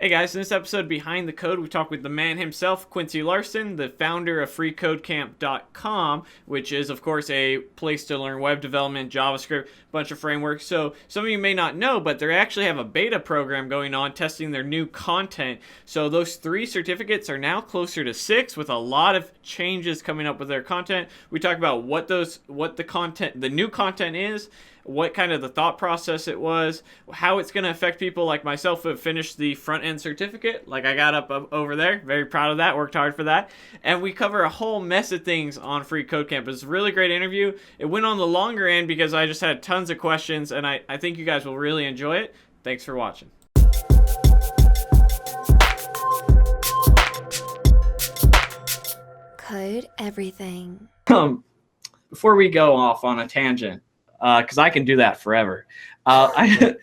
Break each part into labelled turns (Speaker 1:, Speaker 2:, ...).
Speaker 1: Hey guys, in this episode Behind the Code, we talk with the man himself, Quincy Larson, the founder of freeCodeCamp.com, which is, of course, a place to learn web development, JavaScript, a bunch of frameworks. So some of you may not know, but they actually have a beta program going on testing their new content. So those 3 certificates are now closer to 6 with a lot of changes coming up with their content. We talk about what the new content is, what kind of the thought process it was, how it's going to affect people like myself who have finished the front end certificate, like I got up over there. Very proud of that, worked hard for that. And we cover a whole mess of things on Free Code Camp. It's a really great interview. It went on the longer end because I just had tons of questions, and I think you guys will really enjoy it. Thanks for watching.
Speaker 2: Code everything.
Speaker 1: Before we go off on a tangent, because I can do that forever. Again,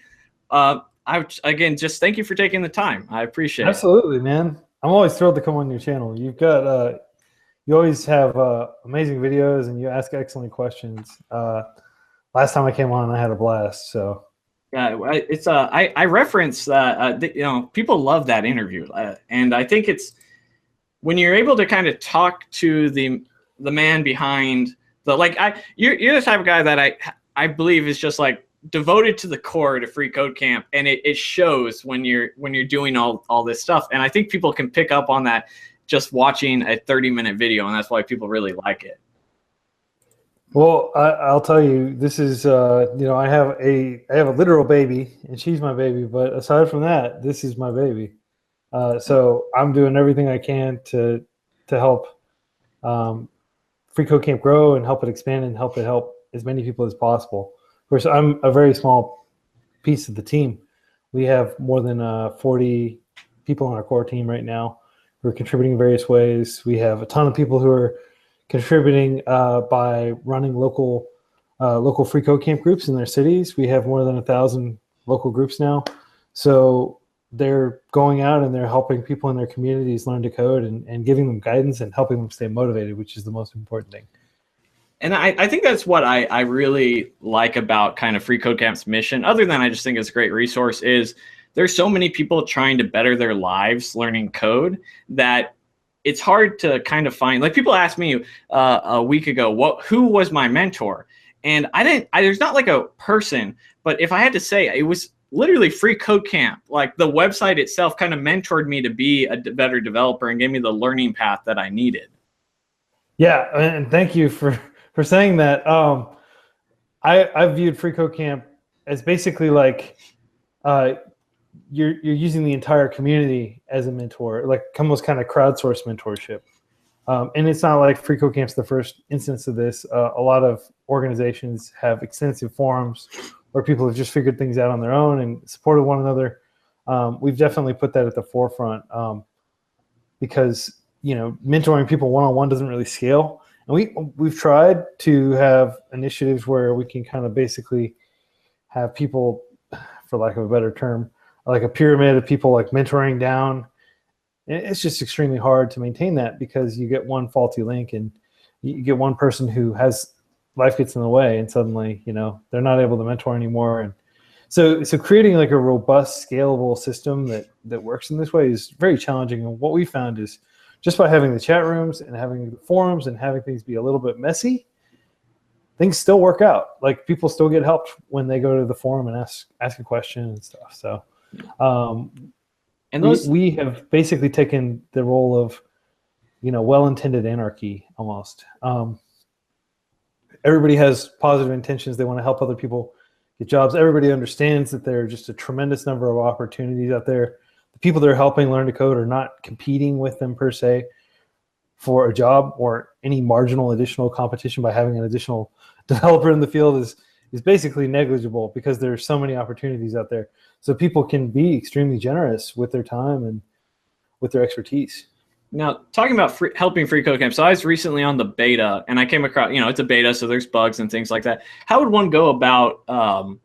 Speaker 1: just thank you for taking the time. I appreciate it.
Speaker 3: Absolutely, man. I'm always thrilled to come on your channel. You've got, you always have amazing videos and you ask excellent questions. Last time I came on, I had a blast. So
Speaker 1: yeah, it's I reference people love that interview, and I think it's when you're able to kind of talk to the man behind the you're the type of guy that I believe is just like devoted to the core to Free Code Camp, and it shows when you're doing all this stuff. And I think people can pick up on that just watching a 30-minute video, and that's why people really like it.
Speaker 3: Well, I'll tell you, this is I have a literal baby, and she's my baby. But aside from that, this is my baby. So I'm doing everything I can to help Free Code Camp grow and help it expand and help as many people as possible. Of course, I'm a very small piece of the team. We have more than 40 people on our core team right now who are contributing in various ways. We have a ton of people who are contributing by running local Free Code Camp groups in their cities. We have more than 1,000 local groups now. So they're going out and they're helping people in their communities learn to code and giving them guidance and helping them stay motivated, which is the most important thing.
Speaker 1: And I think that's what I really like about kind of Free Code Camp's mission, other than I just think it's a great resource, is there's so many people trying to better their lives learning code that it's hard to kind of find. Like, people asked me a week ago, who was my mentor? And there's not like a person, but if I had to say, it was literally Free Code Camp. Like, the website itself kind of mentored me to be a better developer and gave me the learning path that I needed.
Speaker 3: Yeah, and thank you for saying that. I viewed Free Code Camp as basically like you're using the entire community as a mentor, like almost kind of crowdsourced mentorship. And it's not like Free Code Camp's the first instance of this. A lot of organizations have extensive forums where people have just figured things out on their own and supported one another. We've definitely put that at the forefront because mentoring people one-on-one doesn't really scale. And we've tried to have initiatives where we can kind of basically have people, for lack of a better term, like a pyramid of people like mentoring down. It's just extremely hard to maintain that because you get one faulty link and you get one person who has life gets in the way and suddenly, they're not able to mentor anymore. And so creating like a robust, scalable system that works in this way is very challenging. And what we found is just by having the chat rooms and having the forums and having things be a little bit messy, things still work out. Like, people still get helped when they go to the forum and ask a question and stuff. So we have basically taken the role of, well-intended anarchy almost. Everybody has positive intentions. They want to help other people get jobs. Everybody understands that there are just a tremendous number of opportunities out there. The people they're helping learn to code are not competing with them per se for a job or any marginal additional competition by having an additional developer in the field is basically negligible because there's so many opportunities out there. So people can be extremely generous with their time and with their expertise.
Speaker 1: Now, talking about helping Free Code Camp, so I was recently on the beta, and I came across, it's a beta, so there's bugs and things like that. How would one go about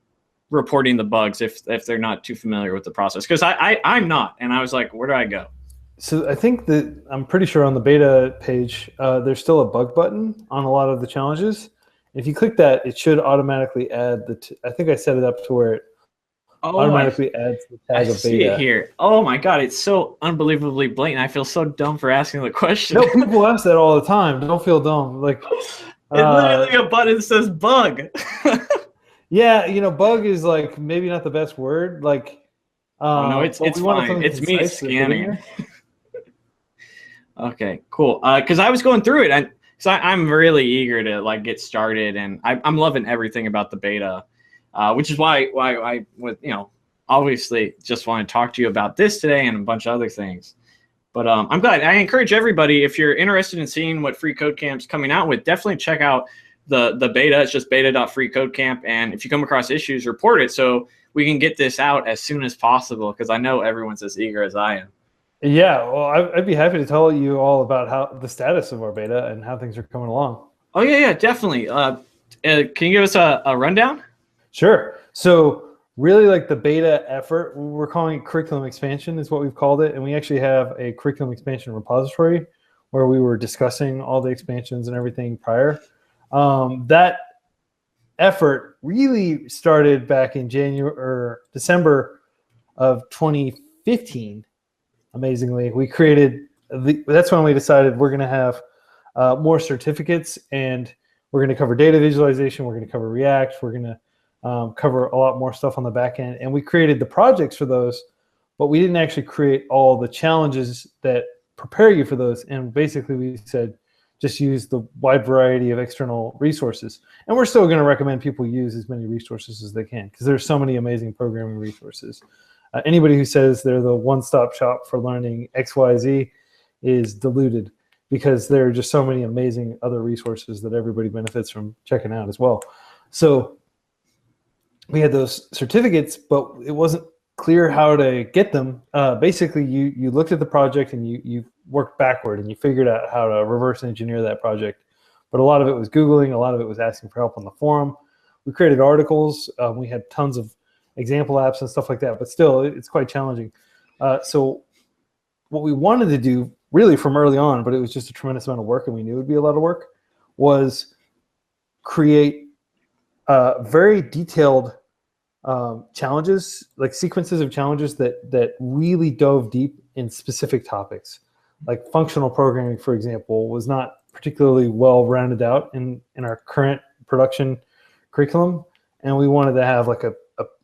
Speaker 1: reporting the bugs if they're not too familiar with the process? Because I'm not, and I was like, where do I go?
Speaker 3: So I think that I'm pretty sure on the beta page, there's still a bug button on a lot of the challenges. If you click that, it should automatically add I think I set it up to where it
Speaker 1: Oh,
Speaker 3: automatically adds the
Speaker 1: I
Speaker 3: tag of
Speaker 1: see it
Speaker 3: beta.
Speaker 1: here. Oh my God, it's so unbelievably blatant. I feel so dumb for asking the question.
Speaker 3: No, people ask that all the time. Don't feel dumb. Like,
Speaker 1: It's literally a button that says bug.
Speaker 3: yeah, bug is like maybe not the best word. Like,
Speaker 1: Oh no,
Speaker 3: but
Speaker 1: it's
Speaker 3: we wanted
Speaker 1: fine.
Speaker 3: something
Speaker 1: It's me
Speaker 3: concise to get in
Speaker 1: scanning it.
Speaker 3: there.
Speaker 1: Okay, cool. Because I was going through it, and so I'm really eager to like get started, and I'm loving everything about the beta, which is why I would obviously just want to talk to you about this today and a bunch of other things. But I'm glad. I encourage everybody, if you're interested in seeing what freeCodeCamp's coming out with, definitely check out the beta. It's just beta.freecodecamp, and if you come across issues, report it so we can get this out as soon as possible, because I know everyone's as eager as I am.
Speaker 3: Yeah, well, I'd be happy to tell you all about how the status of our beta and how things are coming along.
Speaker 1: Oh yeah, definitely. Can you give us a rundown?
Speaker 3: Sure. So really like the beta effort, we're calling it curriculum expansion is what we've called it. And we actually have a curriculum expansion repository where we were discussing all the expansions and everything prior. That effort really started back in January or December of 2015. Amazingly, we created that's when we decided we're going to have more certificates, and we're going to cover data visualization. We're going to cover React. We're going to cover a lot more stuff on the back end. And we created the projects for those, but we didn't actually create all the challenges that prepare you for those. And basically we said, just use the wide variety of external resources. And we're still going to recommend people use as many resources as they can, because there's so many amazing programming resources. Anybody who says they're the one-stop shop for learning XYZ is deluded, because there are just so many amazing other resources that everybody benefits from checking out as well. So we had those certificates, but it wasn't clear how to get them. Basically, you looked at the project and you worked backward and you figured out how to reverse engineer that project. But a lot of it was Googling, a lot of it was asking for help on the forum. We created articles. We had tons of example apps and stuff like that, but still, it's quite challenging. So what we wanted to do really from early on, but it was just a tremendous amount of work and we knew it would be a lot of work, was create very detailed challenges, like sequences of challenges that really dove deep in specific topics. Like functional programming, for example, was not particularly well rounded out in our current production curriculum, and we wanted to have like a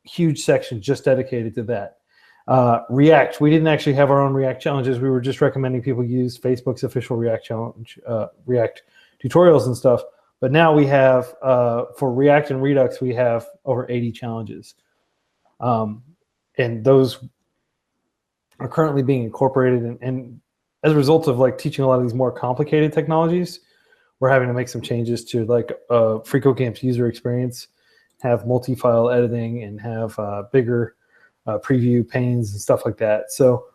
Speaker 3: huge section just dedicated to that. React, we didn't actually have our own React challenges. We were just recommending people use Facebook's official React challenge, React tutorials and stuff. But now we have, for React and Redux, we have over 80 challenges. And those are currently being incorporated. And as a result of like teaching a lot of these more complicated technologies, we're having to make some changes to like freeCodeCamp's user experience, have multi-file editing, and have bigger preview panes and stuff like that. So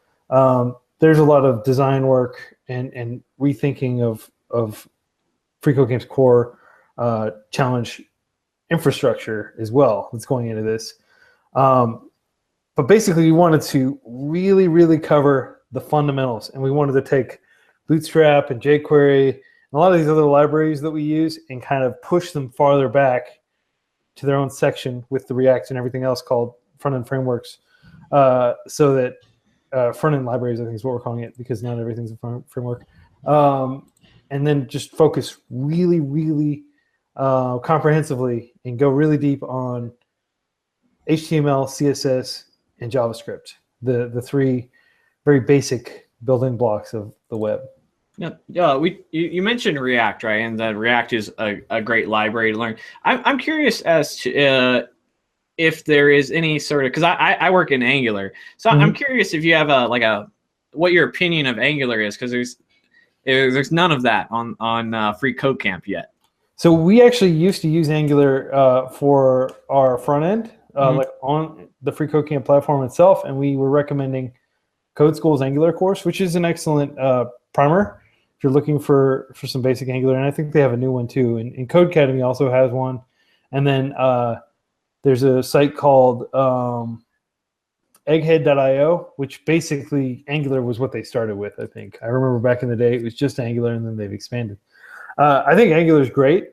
Speaker 3: there's a lot of design work and rethinking of freeCodeCamp's core challenge infrastructure as well that's going into this. But basically, we wanted to really, really cover the fundamentals, and we wanted to take Bootstrap and jQuery and a lot of these other libraries that we use and kind of push them farther back to their own section with the React and everything else called front-end frameworks, so that front-end libraries, I think is what we're calling it, because not everything's a front framework. And then just focus really, really comprehensively and go really deep on HTML, CSS, and JavaScript, the three very basic building blocks of the web.
Speaker 1: Yeah, you mentioned React, right? And that React is a great library to learn. I'm curious as to if there is any sort of, because I work in Angular, so I'm curious if you have what your opinion of Angular is, because there's none of that on freeCodeCamp yet.
Speaker 3: So we actually used to use Angular for our front end, like on the freeCodeCamp platform itself, and we were recommending Code School's Angular course, which is an excellent primer if you're looking for some basic Angular. And I think they have a new one too. And Codecademy also has one. And then there's a site called egghead.io, which basically Angular was what they started with, I think. I remember back in the day, it was just Angular, and then they've expanded. I think Angular is great.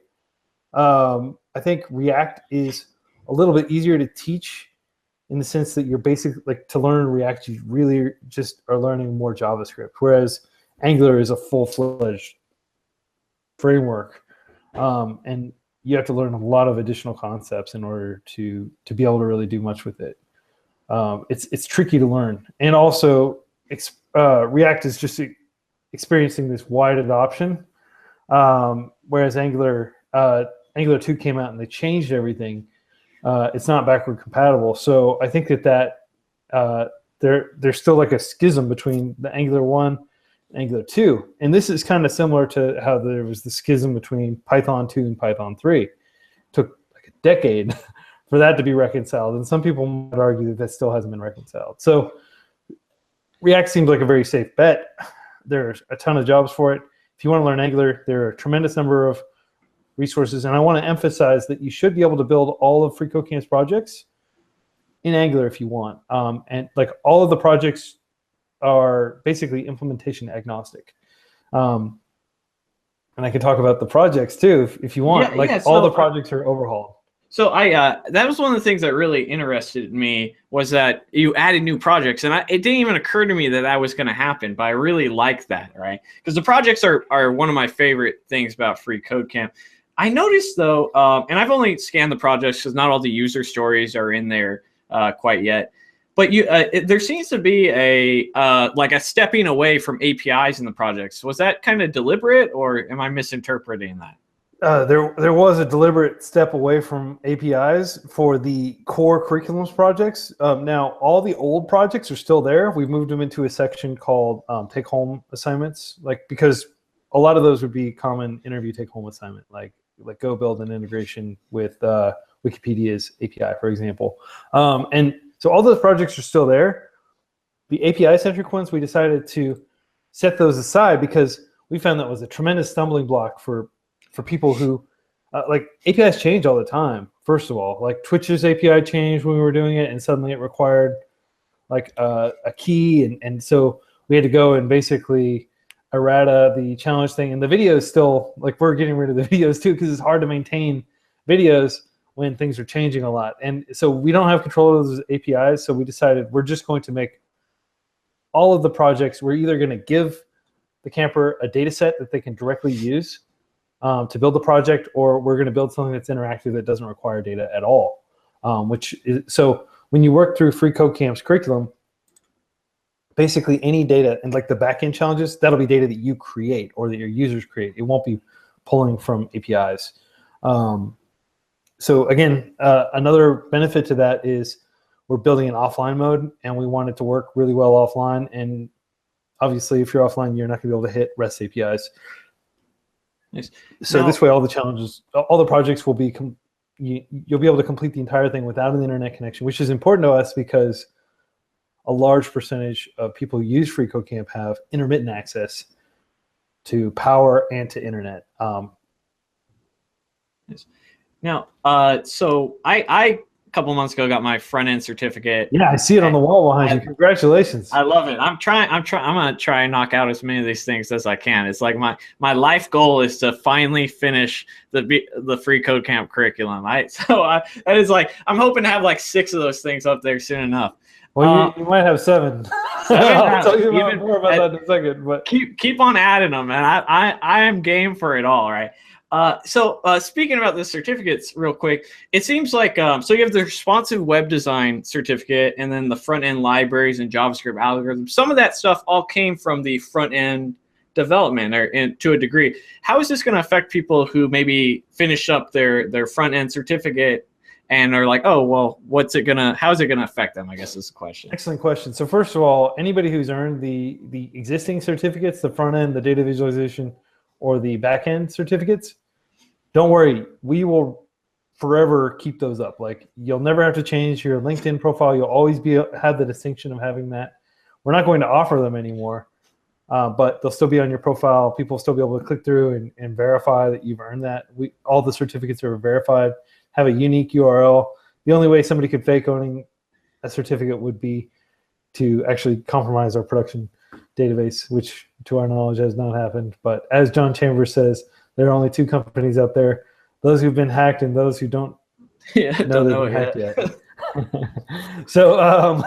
Speaker 3: I think React is a little bit easier to teach in the sense that you're basically like to learn React, you really just are learning more JavaScript, whereas Angular is a full-fledged framework, and you have to learn a lot of additional concepts in order to be able to really do much with it. It's tricky to learn, and also React is just experiencing this wide adoption, whereas Angular 2 came out and they changed everything. It's not backward compatible, so I think that there's still like a schism between the Angular 1 and Angular 2, and this is kind of similar to how there was the schism between Python 2 and Python 3. It took like a decade for that to be reconciled, and some people might argue that still hasn't been reconciled. So React seems like a very safe bet. There's a ton of jobs for it. If you want to learn Angular, there are a tremendous number of resources, and I want to emphasize that you should be able to build all of freeCodeCamp's projects in Angular if you want. And like all of the projects are basically implementation agnostic. And I can talk about the projects too if you want. All the projects are overhauled.
Speaker 1: So that was one of the things that really interested me, was that you added new projects, and it didn't even occur to me that that was going to happen, but I really like that, right? Because the projects are one of my favorite things about FreeCodeCamp. I noticed though, and I've only scanned the projects because not all the user stories are in there quite yet, but there seems to be a stepping away from APIs in the projects. Was that kind of deliberate, or am I misinterpreting that?
Speaker 3: There was a deliberate step away from APIs for the core curriculums projects. Now, all the old projects are still there. We've moved them into a section called take-home assignments, because a lot of those would be common interview take-home assignment, like go build an integration with Wikipedia's API, for example. And so all those projects are still there. The API-centric ones, we decided to set those aside because we found that was a tremendous stumbling block for people who APIs change all the time. First of all, like Twitch's API changed when we were doing it, and suddenly it required a key, and so we had to go and basically errata the challenge thing. And the videos still, we're getting rid of the videos too, because it's hard to maintain videos when things are changing a lot. And so we don't have control of those APIs. So we decided we're just going to make all of the projects, we're either going to give the camper a data set that they can directly use to build the project, or we're going to build something that's interactive that doesn't require data at all. So when you work through FreeCodeCamp's curriculum, basically any data and the backend challenges, that'll be data that you create or that your users create. It won't be pulling from APIs. So again, another benefit to that is we're building an offline mode, and we want it to work really well offline. And obviously, if you're offline, you're not going to be able to hit REST APIs.
Speaker 1: Nice.
Speaker 3: So now, this way, all the challenges, all the projects will be, you'll be able to complete the entire thing without an internet connection, which is important to us because a large percentage of people who use FreeCodeCamp have intermittent access to power and to internet.
Speaker 1: Yes. Now, so I a couple of months ago got my front-end certificate.
Speaker 3: Yeah, I see it on the wall behind you. Congratulations.
Speaker 1: I love it. I'm gonna try and knock out as many of these things as I can. It's like my life goal is to finally finish the FreeCodeCamp curriculum. That is I'm hoping to have 6 of those things up there soon enough.
Speaker 3: Well, you might have 7. I'll tell you more about that in a second. But
Speaker 1: keep on adding them, man. I am game for it all, right? So speaking about the certificates real quick, it seems like, so you have the responsive web design certificate, and then the front-end libraries and JavaScript algorithms. Some of that stuff all came from the front-end development to a degree. How is this going to affect people who maybe finish up their front-end certificate and are like, oh, well, how is it going to affect them, I guess is the question.
Speaker 3: Excellent question. So first of all, anybody who's earned the existing certificates, the front-end, the data visualization, or the back-end certificates, don't worry, we will forever keep those up. You'll never have to change your LinkedIn profile. You'll always have the distinction of having that. We're not going to offer them anymore, but they'll still be on your profile. People will still be able to click through and verify that you've earned that. All the certificates are verified, have a unique URL. The only way somebody could fake owning a certificate would be to actually compromise our production database, which to our knowledge has not happened. But as John Chambers says, there are only 2 companies out there, those who've been hacked and those who don't know they've been hacked yet. So,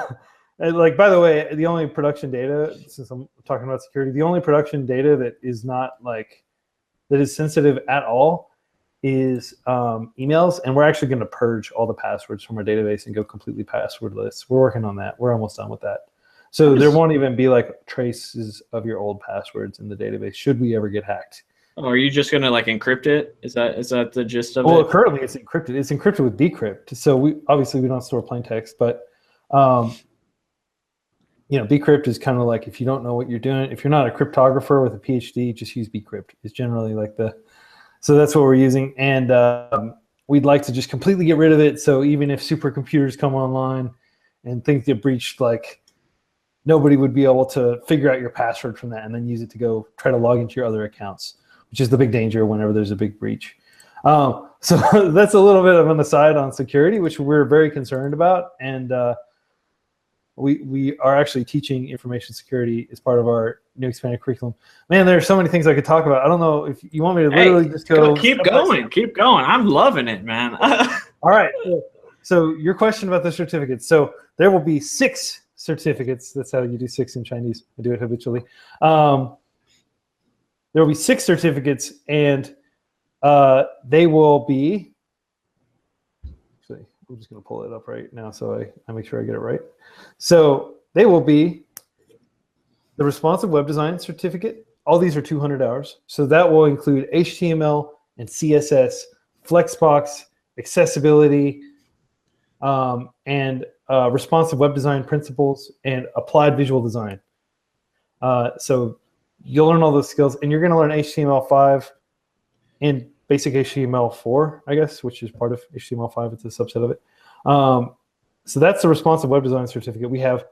Speaker 3: and like, by the way, the only production data, since I'm talking about security, the only production data that is not like, that is sensitive at all is emails. And we're actually going to purge all the passwords from our database and go completely passwordless. We're working on that. We're almost done with that. So there won't even be like traces of your old passwords in the database should we ever get hacked.
Speaker 1: Oh, are you just gonna like encrypt it? Is that the gist of it?
Speaker 3: Well, currently it's encrypted. It's encrypted with decrypt. So we don't store plain text, but bcrypt is kind of like, if you don't know what you're doing, if you're not a cryptographer with a PhD, just use bcrypt. It's generally like so that's what we're using, and we'd like to just completely get rid of it. So even if supercomputers come online and things get breached, like, nobody would be able to figure out your password from that and then use it to go try to log into your other accounts, which is the big danger whenever there's a big breach. So that's a little bit of an aside on security, which we're very concerned about. And we are actually teaching information security as part of our new expanded curriculum. Man, there are so many things I could talk about. I don't know if you want me to literally just go.
Speaker 1: Keep going. I'm loving it, man.
Speaker 3: All right. So your question about the certificates. So there will be 6 certificates. That's how you do 6 in Chinese. I do it habitually. There will be 6 certificates, and they will be. Actually, I'm just going to pull it up right now so I make sure I get it right. So they will be the responsive web design certificate. All these are 200 hours. So that will include HTML and CSS, Flexbox, accessibility, and responsive web design principles, and applied visual design. So you'll learn all those skills, and you're going to learn HTML5 and basic HTML4, I guess, which is part of HTML5. It's a subset of it. So that's the responsive web design certificate. We have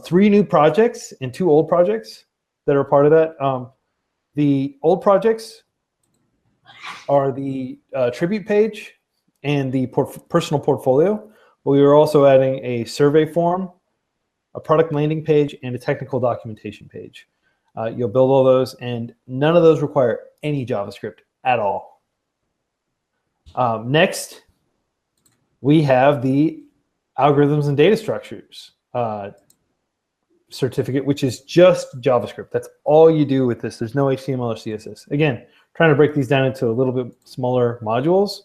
Speaker 3: 3 new projects and 2 old projects that are part of that. The old projects are the tribute page and the personal portfolio. But we are also adding a survey form, a product landing page, and a technical documentation page. You'll build all those, and none of those require any JavaScript at all. Next, we have the algorithms and data structures certificate, which is just JavaScript. That's all you do with this. There's no HTML or CSS. Again, trying to break these down into a little bit smaller modules.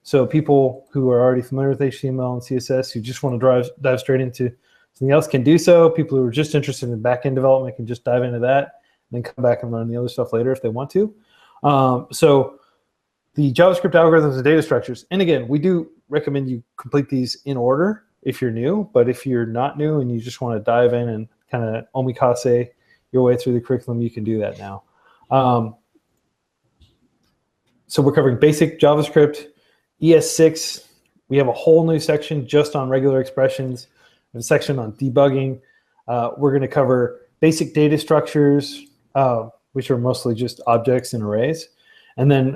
Speaker 3: So people who are already familiar with HTML and CSS, who just want to dive straight into something else, can do so. People who are just interested in back-end development can just dive into that, and then come back and learn the other stuff later if they want to. So the JavaScript algorithms and data structures, and again, we do recommend you complete these in order if you're new, but if you're not new and you just want to dive in and kind of omikase your way through the curriculum, you can do that now. So we're covering basic JavaScript, ES6. We have a whole new section just on regular expressions, a section on debugging. We're going to cover basic data structures, which are mostly just objects and arrays. And then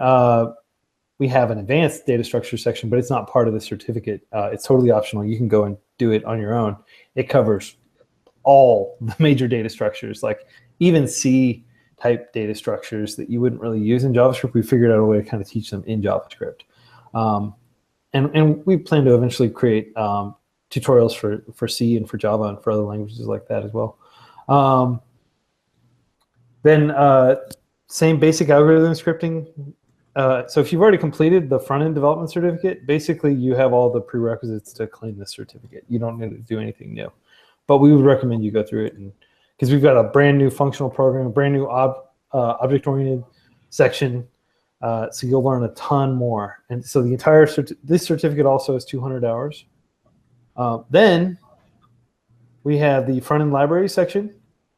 Speaker 3: we have an advanced data structure section, but it's not part of the certificate. It's totally optional. You can go and do it on your own. It covers all the major data structures, like even C-type data structures that you wouldn't really use in JavaScript. We figured out a way to kind of teach them in JavaScript. And we plan to eventually create tutorials for C and for Java and for other languages like that as well. Then same basic algorithm scripting. So if you've already completed the front-end development certificate, basically you have all the prerequisites to claim this certificate. You don't need to do anything new. But we would recommend you go through it, because we've got a brand new functional program, a brand new object-oriented section. So you'll learn a ton more. And so the entire this certificate also is 200 hours. Then we have the front-end library section,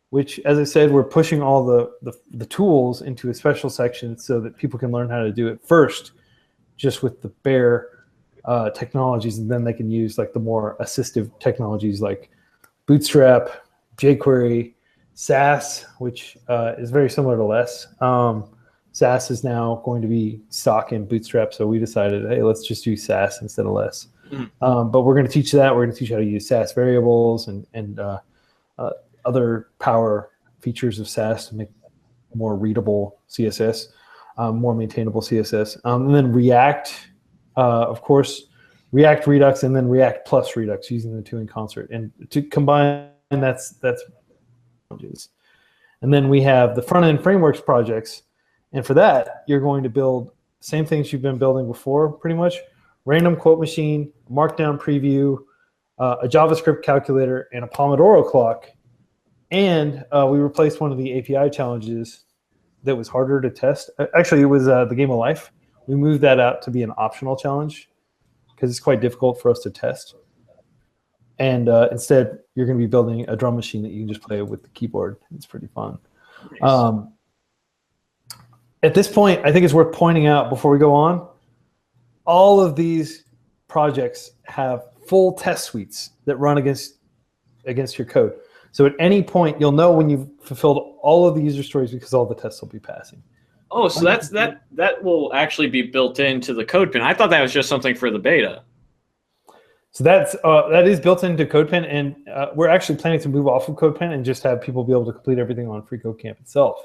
Speaker 3: which, as I said, we're pushing all the tools into a special section so that people can learn how to do it first, just with the bare technologies, and then they can use like the more assistive technologies like Bootstrap, jQuery, Sass, which is very similar to Less. Sass is now going to be stock in Bootstrap, so we decided, hey, let's just use Sass instead of Less. But we're going to teach that. We're going to teach how to use Sass variables and other power features of Sass to make more readable CSS, more maintainable CSS. And then React, of course, React Redux, and then React plus Redux using the two in concert. And to combine, that's and then we have the front-end frameworks projects. And for that, you're going to build the same things you've been building before, pretty much. Random quote machine, markdown preview, a JavaScript calculator, and a Pomodoro clock. And we replaced one of the API challenges that was harder to test. Actually, it was the Game of Life. We moved that out to be an optional challenge because it's quite difficult for us to test. And instead, you're going to be building a drum machine that you can just play with the keyboard. It's pretty fun. Nice. At this point, I think it's worth pointing out before we go on, all of these projects have full test suites that run against your code. So at any point, you'll know when you've fulfilled all of the user stories because all the tests will be passing.
Speaker 1: Oh, so that will actually be built into the CodePen. I thought that was just something for the beta.
Speaker 3: So that is built into CodePen, and we're actually planning to move off of CodePen and just have people be able to complete everything on freeCodeCamp itself.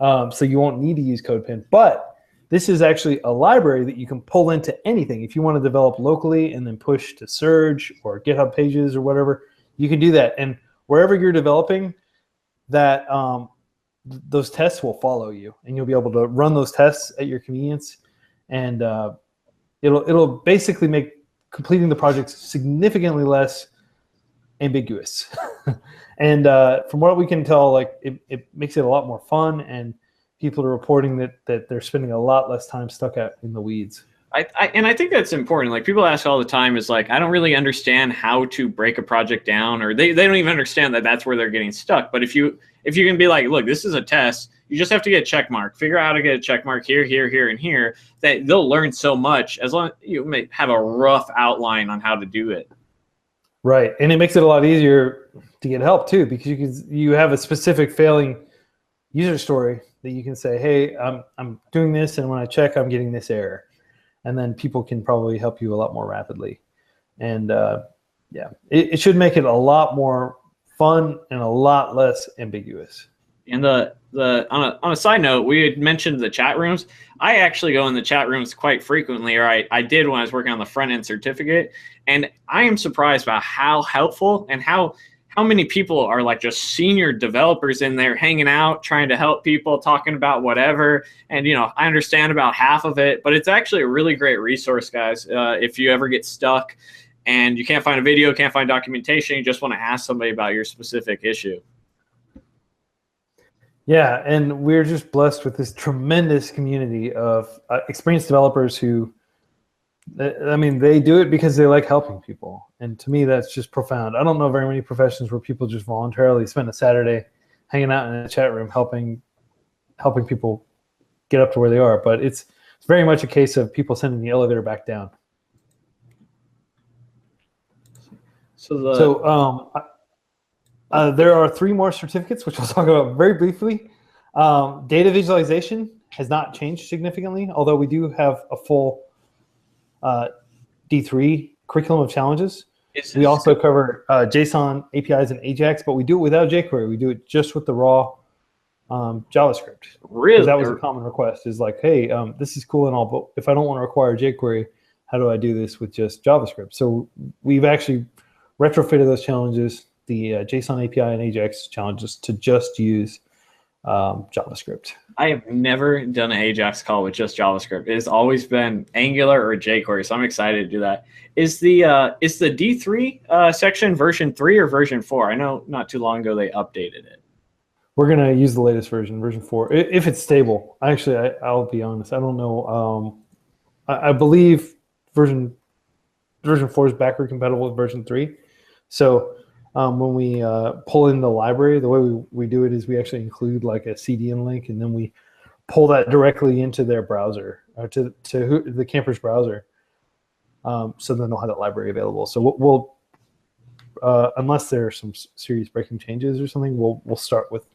Speaker 3: So you won't need to use CodePen, but this is actually a library that you can pull into anything. If you want to develop locally and then push to Surge or GitHub pages or whatever, you can do that. And wherever you're developing, that those tests will follow you, and you'll be able to run those tests at your convenience. And it'll basically make completing the project significantly less ambiguous. And from what we can tell, like it makes it a lot more fun, and people are reporting that they're spending a lot less time stuck out in the weeds.
Speaker 1: I think that's important. Like, people ask all the time is like, I don't really understand how to break a project down, or they don't even understand that that's where they're getting stuck. But if you can be like, look, this is a test, you just have to get a check mark, figure out how to get a check mark here, here, here, and here, that they'll learn so much as long as you may have a rough outline on how to do it.
Speaker 3: Right. And it makes it a lot easier to get help too, because you have a specific failing user story that you can say, hey, I'm doing this, and when I check, I'm getting this error. And then people can probably help you a lot more rapidly. And yeah, it should make it a lot more fun and a lot less ambiguous.
Speaker 1: And on a side note, we had mentioned the chat rooms. I actually go in the chat rooms quite frequently, or I did when I was working on the front end certificate. And I am surprised by how helpful and how many people are like just senior developers in there hanging out, trying to help people, talking about whatever. And, I understand about half of it, but it's actually a really great resource, guys. If you ever get stuck and you can't find a video, can't find documentation, you just want to ask somebody about your specific issue.
Speaker 3: Yeah, and we're just blessed with this tremendous community of experienced developers who, they do it because they like helping people. And to me, that's just profound. I don't know very many professions where people just voluntarily spend a Saturday hanging out in a chat room helping people get up to where they are. But it's very much a case of people sending the elevator back down. So there are 3 more certificates, which I'll talk about very briefly. Data visualization has not changed significantly, although we do have a full D3 curriculum of challenges. We also cover JSON, APIs, and AJAX, but we do it without jQuery. We do it just with the raw JavaScript.
Speaker 1: Really?
Speaker 3: That was a common request, is like, hey, this is cool and all, but if I don't want to require jQuery, how do I do this with just JavaScript? So we've actually retrofitted those challenges, the JSON API and AJAX challenges, to just use JavaScript.
Speaker 1: I have never done an AJAX call with just JavaScript. It has always been Angular or jQuery, so I'm excited to do that. Is the D3 section version 3 or version 4? I know not too long ago they updated it.
Speaker 3: We're going to use the latest version, version 4, if it's stable. Actually, I'll be honest, I don't know. I believe version 4 is backward compatible with version 3. So when we pull in the library, the way we do it is we actually include like a CDN link, and then we pull that directly into their browser, to the camper's browser. So then they'll have that library available. So we'll unless there are some serious breaking changes or something, we'll start with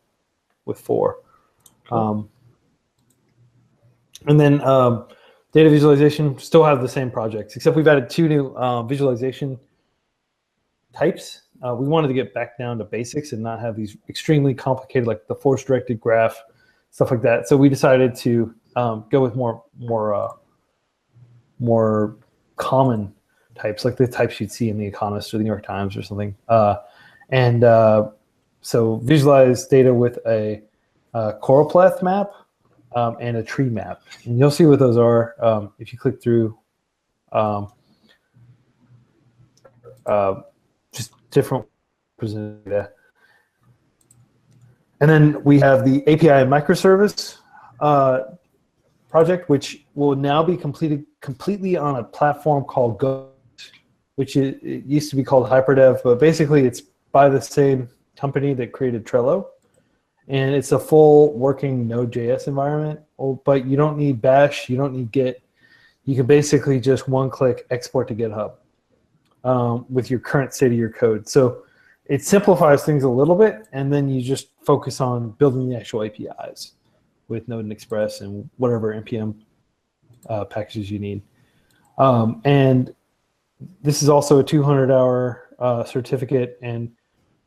Speaker 3: 4. Cool. And then data visualization, still have the same projects, except we've added 2 new visualization types. We wanted to get back down to basics and not have these extremely complicated, like the force-directed graph, stuff like that. So we decided to go with more common types, like the types you'd see in The Economist or The New York Times or something. And so visualize data with a choropleth map and a tree map. And you'll see what those are if you click through just different data. And then we have the API microservice project, which will now be completed completely on a platform called Go, which it used to be called Hyperdev, but basically it's by the same company that created Trello. And it's a full working Node.js environment, but you don't need Bash, you don't need Git. You can basically just one-click export to GitHub with your current state of your code. So it simplifies things a little bit, and then you just focus on building the actual APIs with Node and Express and whatever NPM packages you need. And this is also a 200-hour certificate, and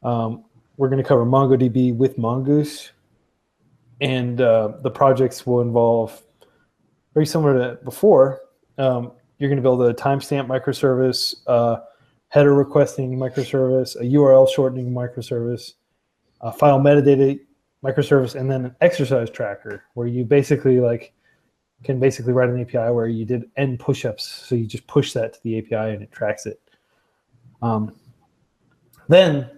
Speaker 3: we're going to cover MongoDB with Mongoose. And the projects will involve, very similar to before, you're going to build a timestamp microservice, header requesting microservice, a URL shortening microservice, a file metadata microservice, and then an exercise tracker where you basically can write an API where you did n push-ups. So you just push that to the API and it tracks it. Then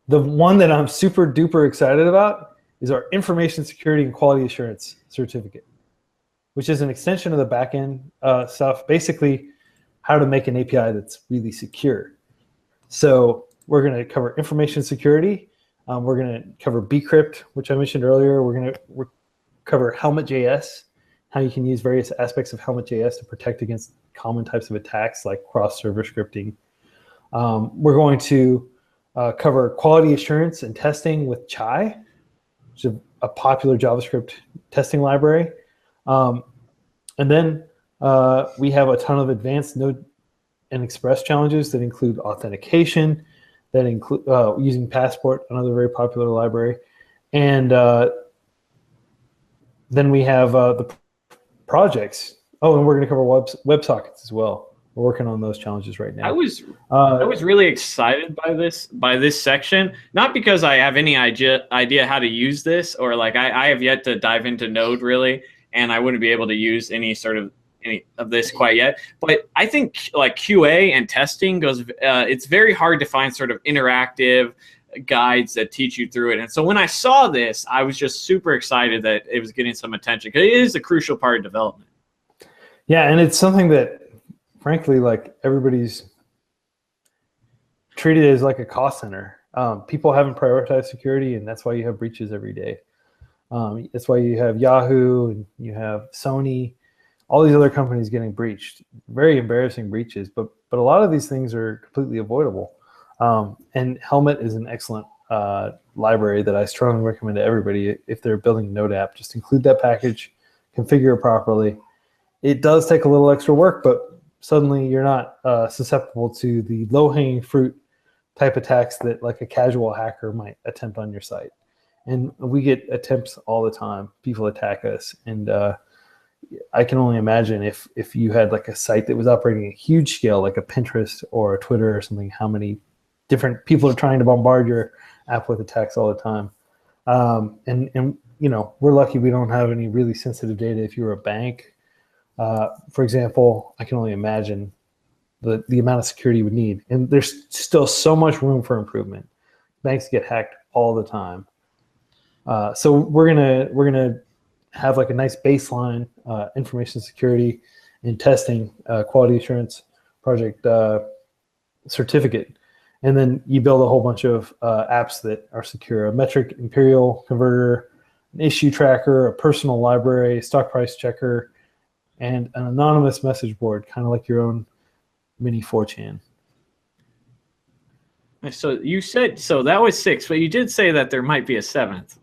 Speaker 3: the one that I'm super duper excited about is our information security and quality assurance certificate, which is an extension of the backend stuff, basically how to make an API that's really secure. So we're going to cover information security. We're going to cover bcrypt, which I mentioned earlier. We're going to cover Helmet.js, how you can use various aspects of Helmet.js to protect against common types of attacks like cross-server scripting. We're going to cover quality assurance and testing with Chai, which is a popular JavaScript testing library. And then we have a ton of advanced Node and Express challenges that include authentication, that include using Passport, another very popular library. And then we have the projects. Oh, and we're going to cover WebSockets as well. We're working on those challenges right now.
Speaker 1: I was really excited by this section, not because I have any idea how to use this, or I have yet to dive into Node really, and I wouldn't be able to use any of this quite yet. But I think QA and testing goes. It's very hard to find sort of interactive guides that teach you through it. And so when I saw this, I was just super excited that it was getting some attention, because it is a crucial part of development.
Speaker 3: Yeah, and it's something that, frankly, everybody's treated as like a cost center. People haven't prioritized security, and that's why you have breaches every day. That's why you have Yahoo and you have Sony, all these other companies getting breached. Very embarrassing breaches, but a lot of these things are completely avoidable. And Helmet is an excellent library that I strongly recommend to everybody. If they're building a Node app, just include that package, configure it properly. It does take a little extra work, but suddenly you're not susceptible to the low-hanging fruit type attacks that a casual hacker might attempt on your site. And we get attempts all the time. People attack us. And I can only imagine if you had a site that was operating at a huge scale, like a Pinterest or a Twitter or something, how many different people are trying to bombard your app with attacks all the time. And we're lucky we don't have any really sensitive data. If you're a bank, for example, I can only imagine the amount of security you would need. And there's still so much room for improvement. Banks get hacked all the time. So we're gonna have a nice baseline information security and testing quality assurance project certificate. And then you build a whole bunch of apps that are secure: a metric imperial converter, an issue tracker, a personal library, stock price checker, and an anonymous message board, kind of like your own mini 4chan.
Speaker 1: So you said, that was 6, but you did say that there might be a 7th.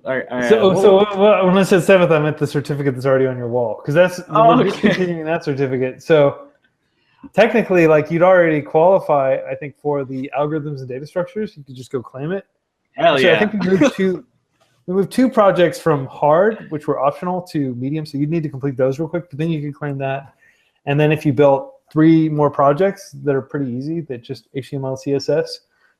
Speaker 3: So when I said 7th, I meant the certificate that's already on your wall, because we're discontinuing that certificate. So technically, you'd already qualify, I think, for the algorithms and data structures. You could just go claim it.
Speaker 1: Hell yeah!
Speaker 3: I think we moved 2 projects from hard, which were optional, to medium. So you'd need to complete those real quick, but then you can claim that. And then if you built 3 more projects that are pretty easy, that just HTML, CSS.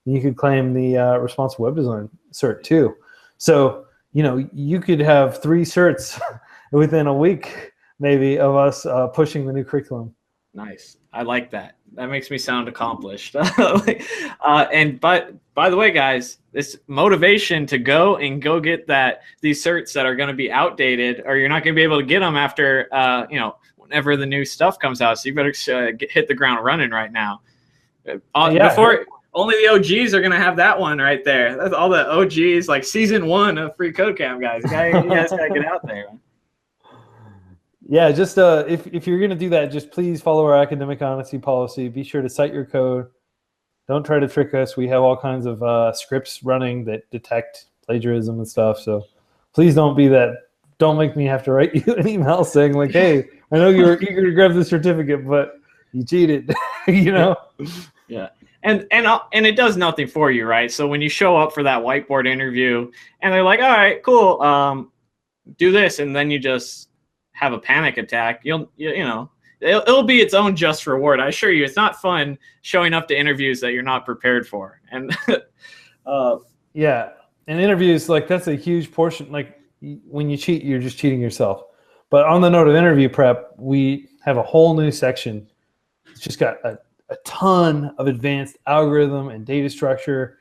Speaker 3: And you could claim the responsive web design cert too. So, you could have 3 certs within a week, maybe, of us pushing the new curriculum.
Speaker 1: Nice. I like that. That makes me sound accomplished. And by the way, guys, this motivation to go get these certs that are going to be outdated, or you're not going to be able to get them after whenever the new stuff comes out. So you better hit the ground running right now. Before only the OGs are going to have that one right there. That's all the OGs, like season 1 of freeCodeCamp, guys. You guys got to get out there.
Speaker 3: Yeah, just if you're going to do that, just please follow our academic honesty policy. Be sure to cite your code. Don't try to trick us. We have all kinds of scripts running that detect plagiarism and stuff. So please don't be that. Don't make me have to write you an email saying like, hey, I know you were eager to grab the certificate, but you cheated.
Speaker 1: Yeah. And it does nothing for you, right? So when you show up for that whiteboard interview and they're like, all right, cool, do this, and then you just have a panic attack, it'll be its own just reward. I assure you, it's not fun showing up to interviews that you're not prepared for. And
Speaker 3: yeah, and interviews, like, that's a huge portion. Like, when you cheat, you're just cheating yourself. But on the note of interview prep, we have a whole new section. It's just got a ton of advanced algorithm and data structure,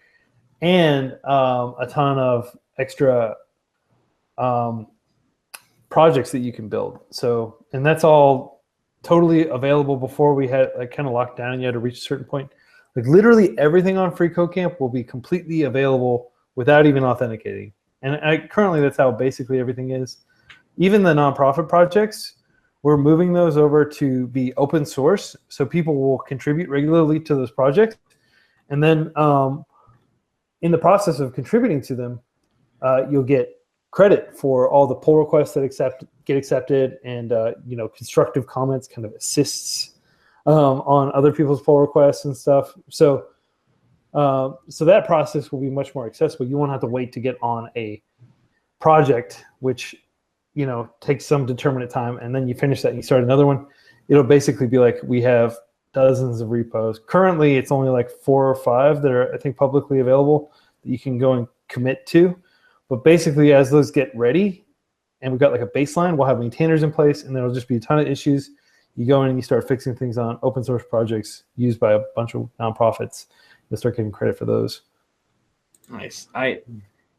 Speaker 3: and a ton of extra projects that you can build. So, and that's all totally available. Before we had kind of locked down, you had to reach a certain point. Like, literally everything on freeCodeCamp will be completely available without even authenticating. And currently that's how basically everything is. Even the nonprofit projects, we're moving those over to be open source, so people will contribute regularly to those projects. And then in the process of contributing to them, you'll get credit for all the pull requests that get accepted, and constructive comments kind of assists on other people's pull requests and stuff. So that process will be much more accessible. You won't have to wait to get on a project, which takes some determinate time, and then you finish that and you start another one. It'll basically be like, we have dozens of repos. Currently, it's only like 4 or 5 that are, I think, publicly available that you can go and commit to. But basically, as those get ready, and we've got like a baseline, we'll have maintainers in place, and there'll just be a ton of issues. You go in and you start fixing things on open source projects used by a bunch of nonprofits. You'll start getting credit for those.
Speaker 1: Nice.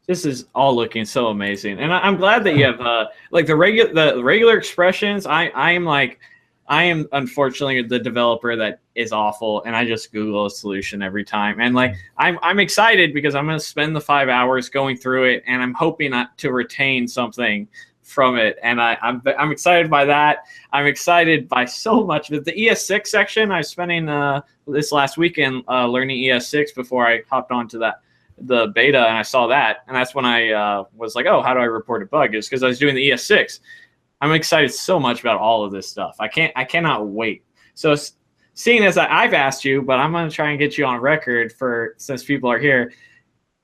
Speaker 1: This is all looking so amazing, and I'm glad that you have like the regular expressions. I am unfortunately the developer that is awful, and I just Google a solution every time. And like I'm excited because I'm going to spend the 5 hours going through it, and I'm hoping to retain something from it. And I'm excited by that. I'm excited by so much. The ES6 section, I was spending this last weekend learning ES6 before I hopped onto the beta, and I saw that, and that's when I was like, oh, how do I report a bug? It's because I was doing the ES6. I'm excited so much about all of this stuff. I cannot wait. So seeing as I've asked you, but I'm going to try and get you on record since people are here,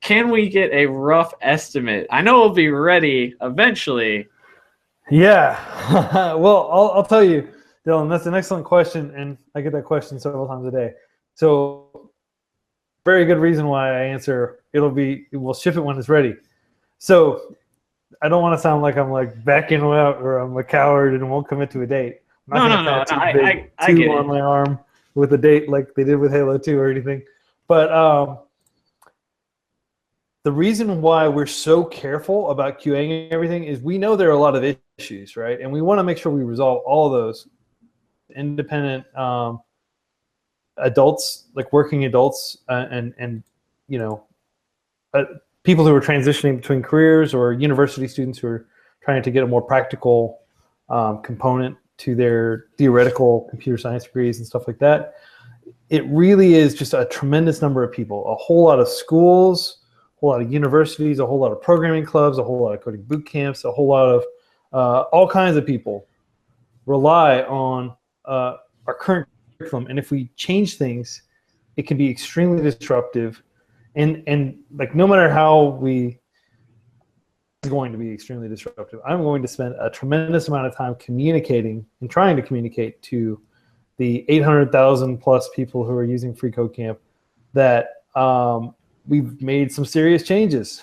Speaker 1: can we get a rough estimate? I know we'll be ready eventually.
Speaker 3: Yeah. Well, I'll tell you, Dylan, that's an excellent question, and I get that question several times a day. So very good reason why I answer, we'll ship it when it's ready. So I don't want to sound like I'm like backing out or I'm a coward and won't commit to a date.
Speaker 1: No. I get it.
Speaker 3: On my arm with a date like they did with Halo 2 or anything. But the reason why we're so careful about QAing everything is we know there are a lot of issues, right? And we want to make sure we resolve all of those. Independent adults, like working adults, and people who are transitioning between careers, or university students who are trying to get a more practical component to their theoretical computer science degrees and stuff like that. It really is just a tremendous number of people, a whole lot of schools, a whole lot of universities, a whole lot of programming clubs, a whole lot of coding boot camps, a whole lot of all kinds of people rely on our current curriculum. And if we change things, it can be extremely disruptive. And like, no matter how it's going to be extremely disruptive. I'm going to spend a tremendous amount of time communicating and trying to communicate to the 800,000 plus people who are using freeCodeCamp that we've made some serious changes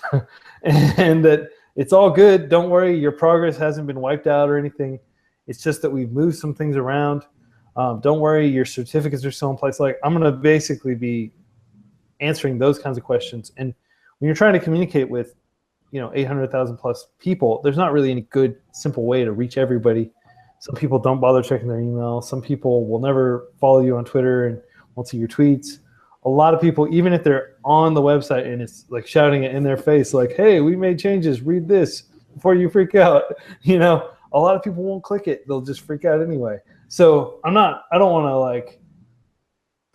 Speaker 3: and that it's all good. Don't worry, your progress hasn't been wiped out or anything. It's just that we've moved some things around. Don't worry, your certificates are still in place. Like, I'm going to basically be answering those kinds of questions. And when you're trying to communicate with 800,000 plus people, there's not really any good, simple way to reach everybody. Some people don't bother checking their email. Some people will never follow you on Twitter and won't see your tweets. A lot of people, even if they're on the website and it's like shouting it in their face, like, hey, we made changes, read this before you freak out. A lot of people won't click it. They'll just freak out anyway. So I don't want to like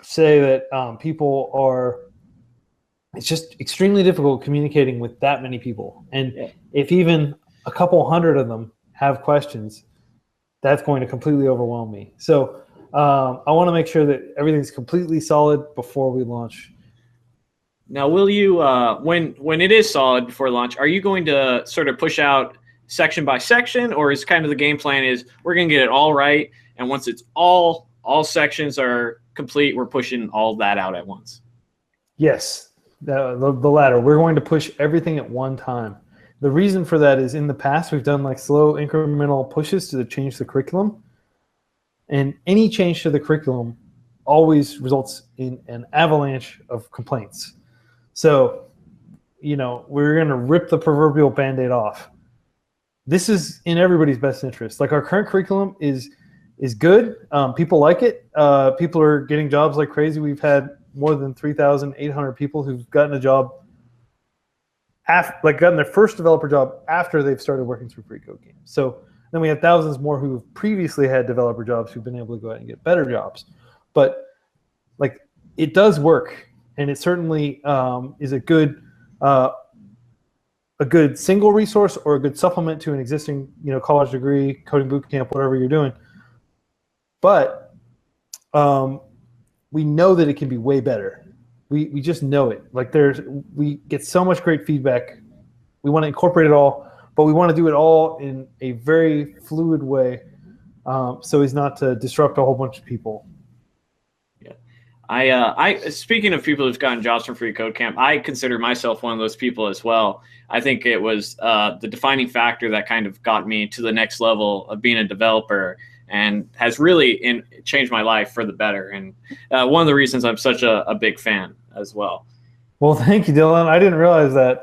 Speaker 3: say that people are, it's just extremely difficult communicating with that many people. And if even a couple hundred of them have questions, that's going to completely overwhelm me. So I want to make sure that everything's completely solid before we launch.
Speaker 1: Now, will you, when it is solid before launch, are you going to sort of push out section by section, or is kind of the game plan is we're going to get it all right, and once it's all sections are complete, we're pushing all that out at once?
Speaker 3: Yes, the latter. We're going to push everything at one time. The reason for that is in the past we've done like slow incremental pushes to change the curriculum, and any change to the curriculum always results in an avalanche of complaints. So, we're going to rip the proverbial Band-Aid off. This is in everybody's best interest. Like, our current curriculum is good. People like it. People are getting jobs like crazy. We've had more than 3,800 people who've gotten a job, gotten their first developer job after they've started working through freeCodeCamp. So then we have thousands more who have previously had developer jobs who've been able to go out and get better jobs. But like, it does work, and it certainly is a good single resource or a good supplement to an existing college degree, coding bootcamp, whatever you're doing. But we know that it can be way better. We just know it. Like, we get so much great feedback. We want to incorporate it all, but we want to do it all in a very fluid way, so as not to disrupt a whole bunch of people.
Speaker 1: Yeah, I speaking of people who've gotten jobs from freeCodeCamp, I consider myself one of those people as well. I think it was the defining factor that kind of got me to the next level of being a developer, and has really changed my life for the better. And one of the reasons I'm such a big fan as well.
Speaker 3: Well, thank you, Dylan. I didn't realize that.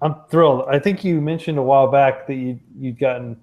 Speaker 3: I'm thrilled. I think you mentioned a while back that you'd gotten.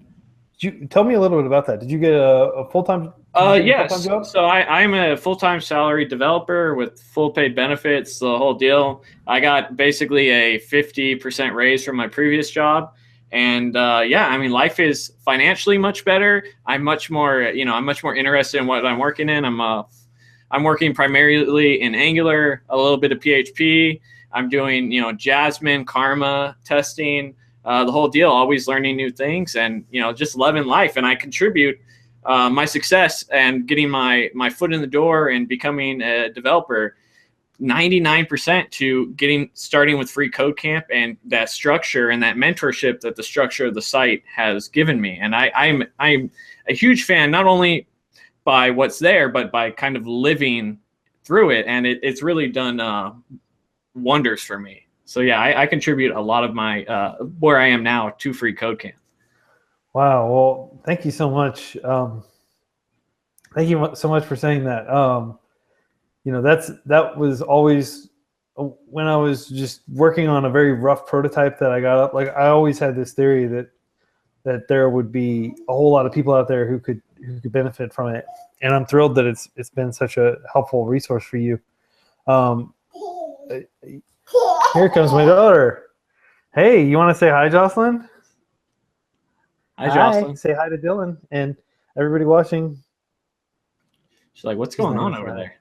Speaker 3: Tell me a little bit about that. Did you get a full-time?
Speaker 1: Yes.
Speaker 3: Full-time job?
Speaker 1: So I'm a full-time salary developer with full paid benefits, the whole deal. I got basically a 50% raise from my previous job. And life is financially much better. I'm much more interested in what I'm working in. I'm working primarily in Angular, a little bit of PHP. I'm doing, Jasmine, Karma testing, the whole deal, always learning new things, and, just loving life. And I contribute my success and getting my foot in the door and becoming a developer 99% to starting with freeCodeCamp and that structure and that mentorship that the structure of the site has given me. And I'm a huge fan, not only by what's there, but by kind of living through it. And it's really done wonders for me. So yeah, I contribute a lot of my where I am now to freeCodeCamp.
Speaker 3: Wow. Well, thank you so much. Thank you so much for saying that. That was always when I was just working on a very rough prototype that I got up. Like, I always had this theory that there would be a whole lot of people out there who could benefit from it, and I'm thrilled that it's been such a helpful resource for you. Here comes my daughter. Hey, you want to say hi, Jocelyn?
Speaker 1: Hi, Jocelyn.
Speaker 3: Say hi to Dylan and everybody watching.
Speaker 1: She's like, what's going on over there?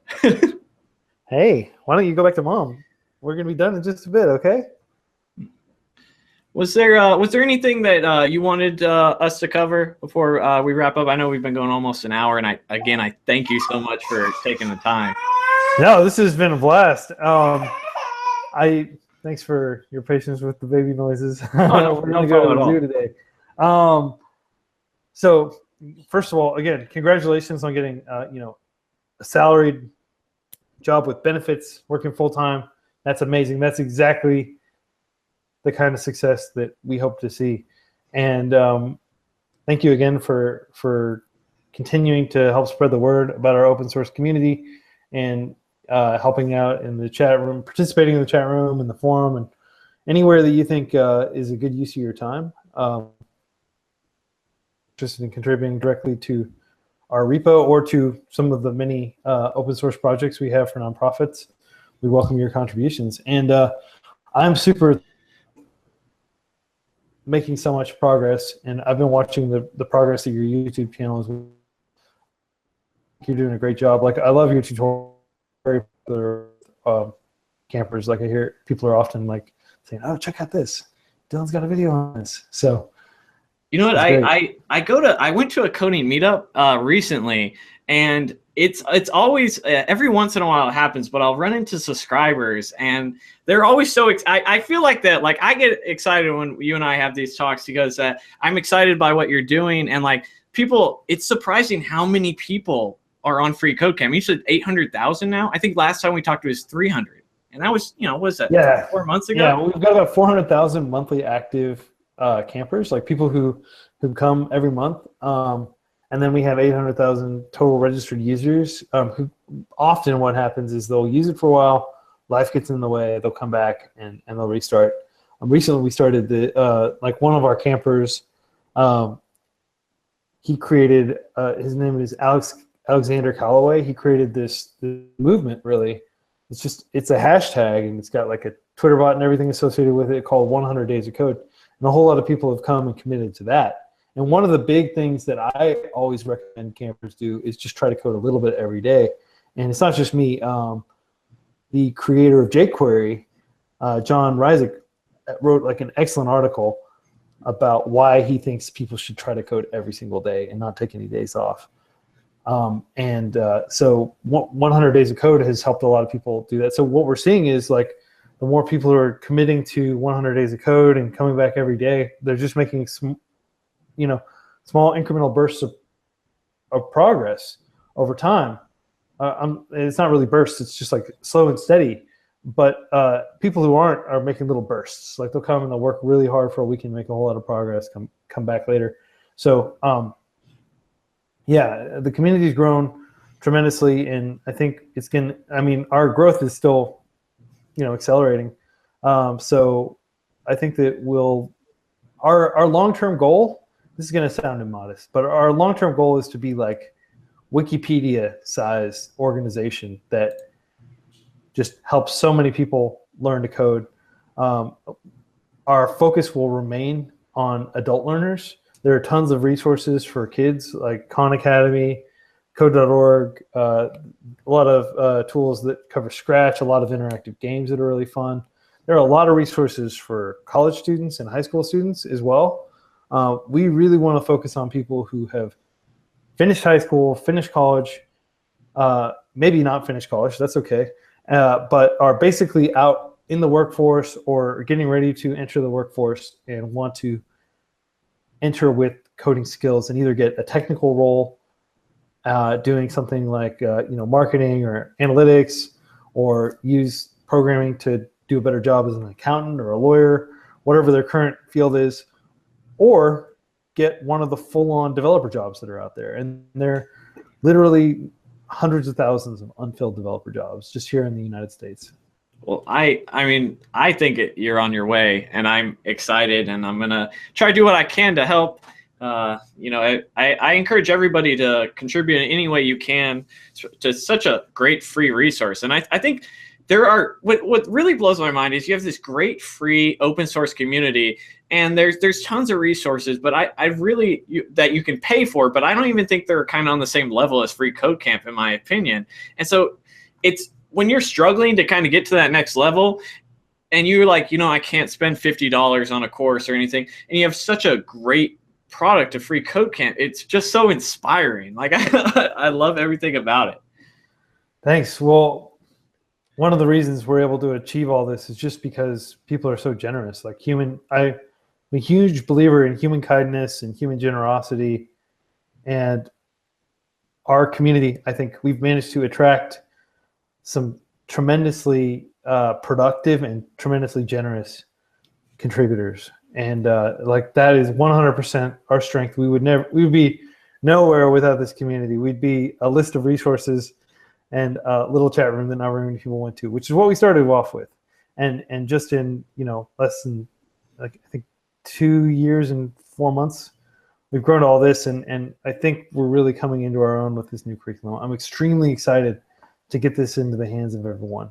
Speaker 3: Hey, why don't you go back to mom? We're going to be done in just a bit, okay?
Speaker 1: Was there anything that you wanted us to cover before we wrap up? I know we've been going almost an hour, and I thank you so much for taking the time.
Speaker 3: No, this has been a blast. Thanks for your patience with the baby noises.
Speaker 1: Oh, no,
Speaker 3: We're going to go to the zoo today. So first of all, again, congratulations on getting a salaried job with benefits, working full time. That's amazing. That's exactly the kind of success that we hope to see. And thank you again for continuing to help spread the word about our open source community and helping out in the chat room, participating in the chat room and the forum, and anywhere that you think is a good use of your time. Interested in contributing directly to our repo or to some of the many open source projects we have for nonprofits, we welcome your contributions. And I'm super making so much progress, and I've been watching the progress of your YouTube channel as well. You're doing a great job. Like, I love your tutorial for campers. Like, I hear people are often like saying, "Oh, check out this. Dylan's got a video on this." So,
Speaker 1: you know what? I went to a coding meetup recently, and it's always every once in a while it happens, but I'll run into subscribers, and they're always so I feel like that. Like, I get excited when you and I have these talks because I'm excited by what you're doing, and like people, it's surprising how many people are on freeCodeCamp. You said 800,000 now. I think last time we talked it was 300, and that was what was that?
Speaker 3: Yeah,
Speaker 1: 4 months ago.
Speaker 3: Yeah, we've got about 400,000 monthly active campers, like people who come every month. And then we have 800,000 total registered users who often what happens is they'll use it for a while, life gets in the way, they'll come back and they'll restart. Recently we started like one of our campers, he created, his name is Alexander Calloway. He created this movement, really. It's a hashtag, and it's got like a Twitter bot and everything associated with it called 100 Days of Code. And a whole lot of people have come and committed to that. And one of the big things that I always recommend campers do is just try to code a little bit every day. And it's not just me. The creator of jQuery, John Ryzik, wrote like an excellent article about why he thinks people should try to code every single day and not take any days off. So 100 Days of Code has helped a lot of people do that. So what we're seeing is like the more people who are committing to 100 Days of Code and coming back every day, they're just making small incremental bursts of progress over time. It's not really bursts, it's just like slow and steady. But people who aren't are making little bursts. Like, they'll come and they'll work really hard for a week and make a whole lot of progress, come back later. So yeah, the community's grown tremendously, and I think our growth is still, accelerating. So I think that our long-term goal, this is going to sound immodest, but our long-term goal is to be like Wikipedia-sized organization that just helps so many people learn to code. Our focus will remain on adult learners. There are tons of resources for kids like Khan Academy, code.org, a lot of tools that cover Scratch, a lot of interactive games that are really fun. There are a lot of resources for college students and high school students as well. We really want to focus on people who have finished high school, finished college, maybe not finished college, that's okay, but are basically out in the workforce or getting ready to enter the workforce and want to enter with coding skills and either get a technical role doing something like marketing or analytics, or use programming to do a better job as an accountant or a lawyer, whatever their current field is, or get one of the full-on developer jobs that are out there. And there are literally hundreds of thousands of unfilled developer jobs just here in the United States.
Speaker 1: Well, I think you're on your way, and I'm excited, and I'm gonna try to do what I can to help. I encourage everybody to contribute in any way you can to such a great free resource. And I think what really blows my mind is you have this great free open source community, and there's tons of resources, but that you can pay for, but I don't even think they're kind of on the same level as freeCodeCamp, in my opinion. And so it's when you're struggling to kind of get to that next level, and you're like, I can't spend $50 on a course or anything, and you have such a great product of freeCodeCamp, it's just so inspiring. Like, I love everything about it.
Speaker 3: Thanks. Well, one of the reasons we're able to achieve all this is just because people are so generous. Like, I'm a huge believer in human kindness and human generosity, And our community, I think we've managed to attract some tremendously productive and tremendously generous contributors. And like that is 100% our strength. We would be nowhere without this community. We'd be a list of resources and a little chat room that not very many people went to, which is what we started off with. And just in, less than like, I think 2 years and 4 months, we've grown all this. And I think we're really coming into our own with this new curriculum. I'm extremely excited to get this into the hands of everyone.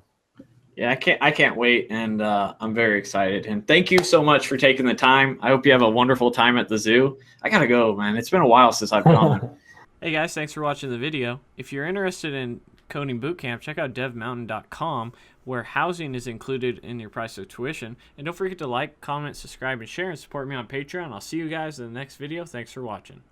Speaker 1: Yeah, I can't wait, and I'm very excited. And thank you so much for taking the time. I hope you have a wonderful time at the zoo. I gotta go, man. It's been a while since I've gone. Hey guys, thanks for watching the video. If you're interested in coding bootcamp, check out devmountain.com, where housing is included in your price of tuition. And don't forget to like, comment, subscribe, and share, and support me on Patreon. I'll see you guys in the next video. Thanks for watching.